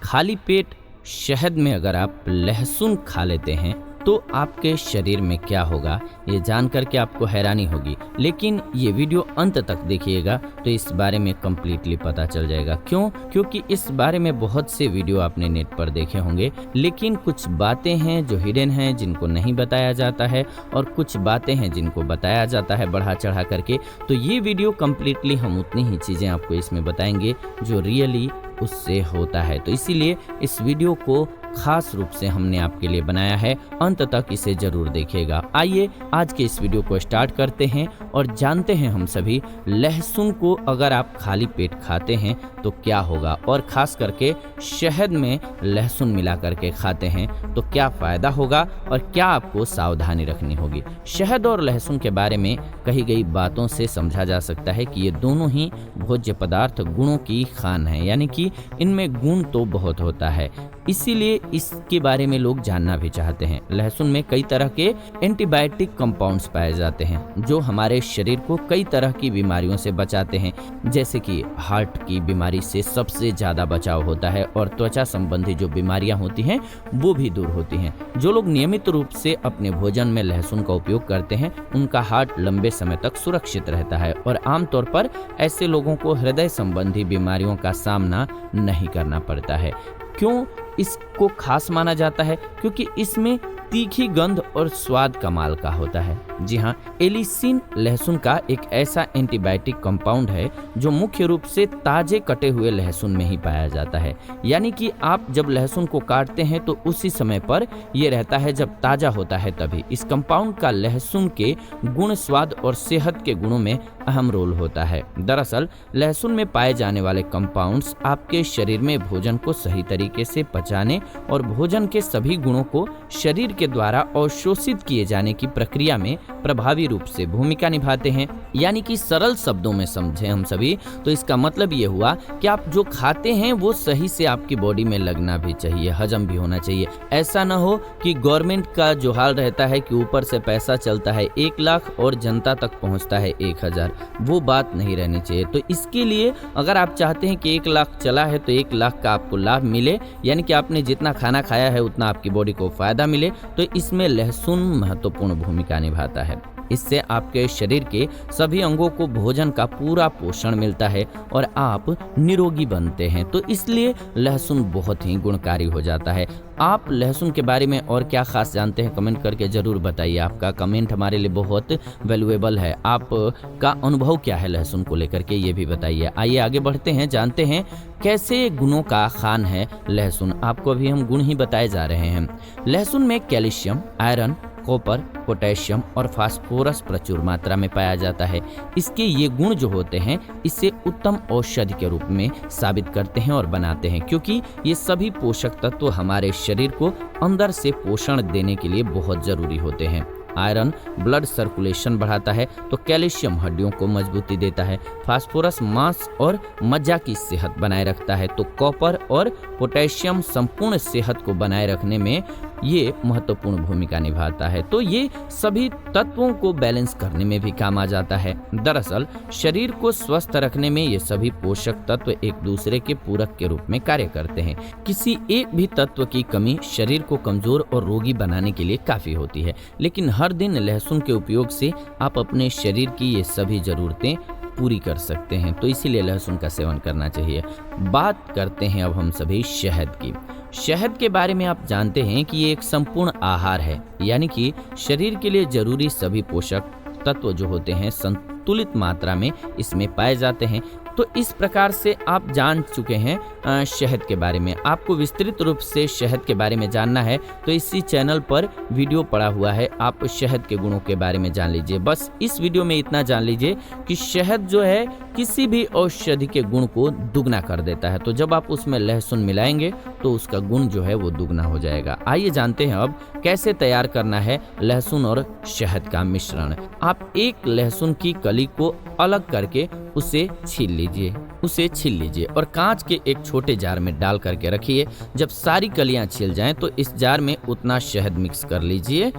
खाली पेट शहद में अगर आप लहसुन खा लेते हैं तो आपके शरीर में क्या होगा, ये जान करके आपको हैरानी होगी। लेकिन ये वीडियो अंत तक देखिएगा तो इस बारे में कम्प्लीटली पता चल जाएगा। क्यों? क्योंकि इस बारे में बहुत से वीडियो आपने नेट पर देखे होंगे, लेकिन कुछ बातें हैं जो हिडन हैं, जिनको नहीं बताया जाता है, और कुछ बातें हैं जिनको बताया जाता है बढ़ा चढ़ा करके। तो ये वीडियो कम्प्लीटली हम उतनी ही चीज़ें आपको इसमें बताएंगे जो रियली उससे होता है। तो इसीलिए इस वीडियो को खास रूप से हमने आपके लिए बनाया है, अंत तक इसे जरूर देखिएगा। आइए आज के इस वीडियो को स्टार्ट करते हैं और जानते हैं हम सभी लहसुन को अगर आप खाली पेट खाते हैं तो क्या होगा, और खास करके शहद में लहसुन मिला करके खाते हैं तो क्या फायदा होगा और क्या आपको सावधानी रखनी होगी। शहद और लहसुन के बारे में कही गई बातों से समझा जा सकता है कि ये दोनों ही भोज्य पदार्थ गुणों की खान है, यानी कि इनमें गुण तो बहुत होता है, इसीलिए इसके बारे में लोग जानना भी चाहते हैं। लहसुन में कई तरह के एंटीबायोटिक कंपाउंड्स पाए जाते हैं जो हमारे शरीर को कई तरह की बीमारियों से बचाते हैं, जैसे कि हार्ट की बीमारी से सबसे ज्यादा बचाव होता है और त्वचा संबंधी जो बीमारियां होती हैं वो भी दूर होती हैं। जो लोग नियमित रूप से अपने भोजन में लहसुन का उपयोग करते हैं उनका हार्ट लंबे समय तक सुरक्षित रहता है और आमतौर पर ऐसे लोगों को हृदय संबंधी बीमारियों का सामना नहीं करना पड़ता है। क्यों इसको खास माना जाता है? क्योंकि इसमें तीखी गंध और स्वाद कमाल का होता है। जी हाँ, एलिसिन लहसुन का एक ऐसा एंटीबायोटिक कंपाउंड है जो मुख्य रूप से ताजे कटे हुए लहसुन में ही पाया जाता है। यानी कि आप जब लहसुन को काटते हैं तो उसी समय पर यह रहता है जब ताजा होता है तभी। इस कंपाउंड का लहसुन के गुण, स्वाद और सेहत के गुणों में अहम रोल होता है। दरअसल लहसुन में पाए जाने वाले कंपाउंड्स आपके शरीर में भोजन को सही तरीके से पचाने और भोजन के सभी गुणों को शरीर के द्वारा अवशोषित किए जाने की प्रक्रिया में प्रभावी रूप से भूमिका निभाते हैं। यानी कि सरल शब्दों में समझें हम सभी तो इसका मतलब ये हुआ कि आप जो खाते हैं वो सही से आपकी बॉडी में लगना भी चाहिए, हजम भी होना चाहिए। ऐसा ना हो कि गवर्नमेंट का जो हाल रहता है कि ऊपर से पैसा चलता है 1 लाख और जनता तक पहुंचता है 1000, वो बात नहीं रहनी चाहिए। तो इसके लिए अगर आप चाहते हैं कि 1 लाख चला है तो 1 लाख का आपको लाभ मिले, यानी कि आपने जितना खाना खाया है उतना आपकी बॉडी को फायदा मिले, तो इसमें लहसुन महत्वपूर्ण भूमिका निभाता है। इससे आपके शरीर के सभी अंगों को भोजन का पूरा पोषण मिलता है और आप निरोगी बनते हैं। तो इसलिए लहसुन बहुत ही गुणकारी हो जाता है। आप लहसुन के बारे में और क्या खास जानते हैं कमेंट करके जरूर बताइए। आपका कमेंट हमारे लिए बहुत वैल्यूएबल है। आपका अनुभव क्या है लहसुन को लेकर के, ये भी बताइए। आइए आगे बढ़ते हैं, जानते हैं कैसे गुणों का खान है लहसुन। आपको अभी हम गुण ही बताए जा रहे हैं। लहसुन में कैल्शियम, आयरन, कॉपर, पोटेशियम और फास्फोरस प्रचुर मात्रा में पाया जाता है। इसके ये गुण जो होते हैं इसे उत्तम औषधि के रूप में साबित करते हैं और बनाते हैं, क्योंकि ये सभी पोषक तत्व हमारे शरीर को अंदर से पोषण देने के लिए बहुत जरूरी होते हैं। आयरन ब्लड सर्कुलेशन बढ़ाता है, तो कैल्शियम हड्डियों को मजबूती देता है, फास्फोरस मांस और मज्जा की सेहत बनाए रखता है, तो कॉपर और पोटेशियम संपूर्ण सेहत को बनाए रखने में ये महत्वपूर्ण भूमिका निभाता है। तो ये सभी तत्वों को बैलेंस करने में भी काम आ जाता है। दरअसल शरीर को स्वस्थ रखने में ये सभी पोषक तत्व एक दूसरे के पूरक के रूप में कार्य करते हैं। किसी एक भी तत्व की कमी शरीर को कमजोर और रोगी बनाने के लिए काफी होती है, लेकिन हर दिन लहसुन के उपयोग से आप अपने शरीर की ये सभी जरूरतें पूरी कर सकते हैं। तो इसीलिए लहसुन का सेवन करना चाहिए। बात करते हैं अब हम सभी शहद की। शहद के बारे में आप जानते हैं कि ये एक संपूर्ण आहार है, यानी कि शरीर के लिए जरूरी सभी पोषक तत्व जो होते हैं संतुलित मात्रा में इसमें पाए जाते हैं। तो इस प्रकार से आप जान चुके हैं शहद के बारे में। आपको विस्तृत रूप से शहद के बारे में जानना है तो इसी चैनल पर वीडियो पड़ा हुआ है, आप शहद के गुणों के बारे में जान लीजिए। बस इस वीडियो में इतना जान लीजिए कि शहद जो है किसी भी औषधि के गुण को दुगना कर देता है। तो जब आप उसमें लहसुन मिलाएंगे तो उसका गुण जो है वो दुगना हो जाएगा। आइए जानते हैं अब कैसे तैयार करना है लहसुन और शहद का मिश्रण। आप एक लहसुन की कली को अलग करके उसे छील लीजिए और कांच के एक छोटे छोटे जार में डाल करके रखिए। जब सारी कलियां छिल जाएं तो इस जार में उतना शहद मिक्स कर लीजिए,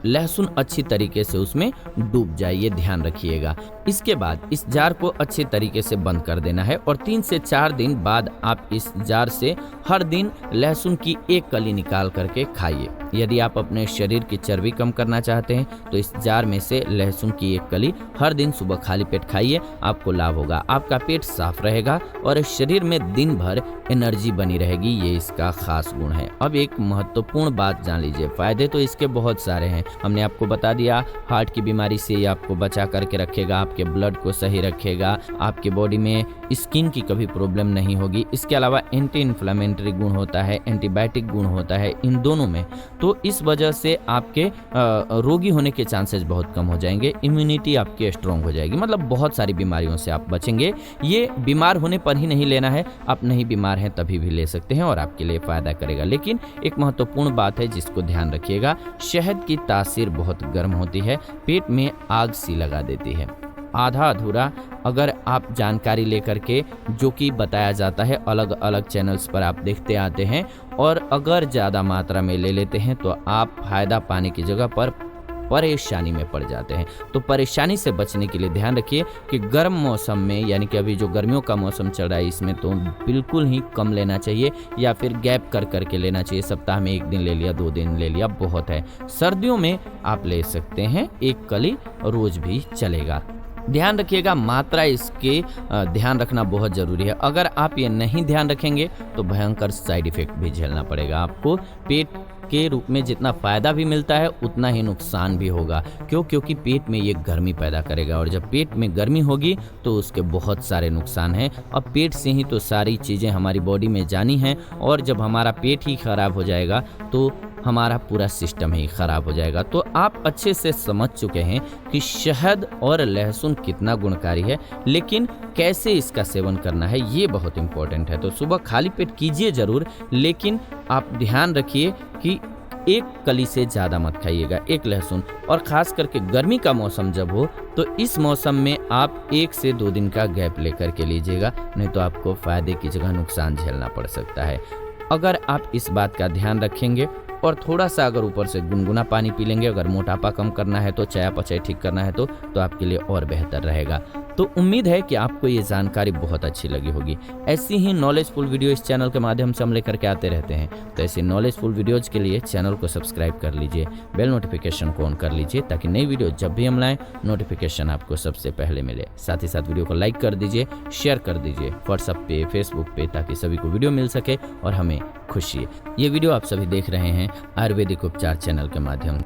लहसुन अच्छी तरीके से उसमें डूब जाए, ये ध्यान रखिएगा। इसके बाद इस जार को अच्छे तरीके से बंद कर देना है और 3 से 4 दिन बाद आप इस जार से हर दिन लहसुन की एक कली निकाल करके खाइए। यदि आप अपने शरीर की चर्बी कम करना चाहते हैं तो इस जार में से लहसुन की एक कली हर दिन सुबह खाली पेट खाइए, आपको लाभ होगा। आपका पेट साफ रहेगा और शरीर में दिन भर एनर्जी बनी रहेगी, ये इसका खास गुण है। अब एक महत्वपूर्ण बात जान लीजिए, फायदे तो इसके बहुत सारे हैं। हमने आपको बता दिया हार्ट की बीमारी से ये आपको बचा करके रखेगा, आपके ब्लड को सही रखेगा, आपके बॉडी में स्किन की कभी प्रॉब्लम नहीं होगी। इसके अलावा एंटी इन्फ्लेमेटरी गुण होता है, एंटीबायोटिक गुण होता है इन दोनों में, तो इस वजह से आपके रोगी होने के चांसेस बहुत कम हो जाएंगे, इम्यूनिटी आपकी स्ट्रांग हो जाएगी, मतलब बहुत सारी बीमारियों से आप बचेंगे। ये बीमार होने पर ही नहीं लेना है, आप नहीं बीमार हैं तभी भी ले सकते हैं और आपके लिए फायदा करेगा। लेकिन एक महत्वपूर्ण बात है जिसको ध्यान रखिएगा, शहद की तासीर बहुत गर्म होती है, पेट में आग सी लगा देती है। आधा अधूरा अगर आप जानकारी लेकर के, जो कि बताया जाता है अलग अलग चैनल्स पर आप देखते आते हैं, और अगर ज़्यादा मात्रा में ले लेते हैं तो आप फायदा पाने की जगह पर परेशानी में पड़ जाते हैं। तो परेशानी से बचने के लिए ध्यान रखिए कि गर्म मौसम में, यानी कि अभी जो गर्मियों का मौसम चल रहा है, इसमें तो बिल्कुल ही कम लेना चाहिए या फिर गैप कर करके लेना चाहिए। सप्ताह में 1 दिन ले लिया, 2 दिन ले लिया, बहुत है। सर्दियों में आप ले सकते हैं 1 कली, रोज भी चलेगा। ध्यान रखिएगा, मात्रा इसके ध्यान रखना बहुत ज़रूरी है। अगर आप ये नहीं ध्यान रखेंगे तो भयंकर साइड इफ़ेक्ट भी झेलना पड़ेगा आपको। पेट के रूप में जितना फ़ायदा भी मिलता है उतना ही नुकसान भी होगा। क्यों? क्योंकि पेट में ये गर्मी पैदा करेगा और जब पेट में गर्मी होगी तो उसके बहुत सारे नुकसान हैं। अब पेट से ही तो सारी चीज़ें हमारी बॉडी में जानी हैं, और जब हमारा पेट ही खराब हो जाएगा तो हमारा पूरा सिस्टम ही खराब हो जाएगा। तो आप अच्छे से समझ चुके हैं कि शहद और लहसुन कितना गुणकारी है, लेकिन कैसे इसका सेवन करना है ये बहुत इंपॉर्टेंट है। तो सुबह खाली पेट कीजिए ज़रूर, लेकिन आप ध्यान रखिए कि 1 कली से ज़्यादा मत खाइएगा, 1 लहसुन। और ख़ास करके गर्मी का मौसम जब हो तो इस मौसम में आप 1 से 2 दिन का गैप लेकर के लीजिएगा, नहीं तो आपको फ़ायदे की जगह नुकसान झेलना पड़ सकता है। अगर आप इस बात का ध्यान रखेंगे और थोड़ा सा अगर ऊपर से गुनगुना पानी पी लेंगे, अगर मोटापा कम करना है तो, चयापचय ठीक करना है तो आपके लिए और बेहतर रहेगा। तो उम्मीद है कि आपको ये जानकारी बहुत अच्छी लगी होगी। ऐसी ही नॉलेजफुल वीडियो इस चैनल के माध्यम से हम लेकर के आते रहते हैं। तो ऐसी नॉलेजफुल वीडियोज के लिए चैनल को सब्सक्राइब कर लीजिए, बेल नोटिफिकेशन को ऑन कर लीजिए, ताकि नई वीडियो जब भी हम लाएं नोटिफिकेशन आपको सबसे पहले मिले। साथ ही साथ वीडियो को लाइक कर दीजिए, शेयर कर दीजिए व्हाट्सएप पे, फेसबुक पे, ताकि सभी को वीडियो मिल सके और हमें खुशी है। ये वीडियो आप सभी देख रहे हैं आयुर्वेदिक उपचार चैनल के माध्यम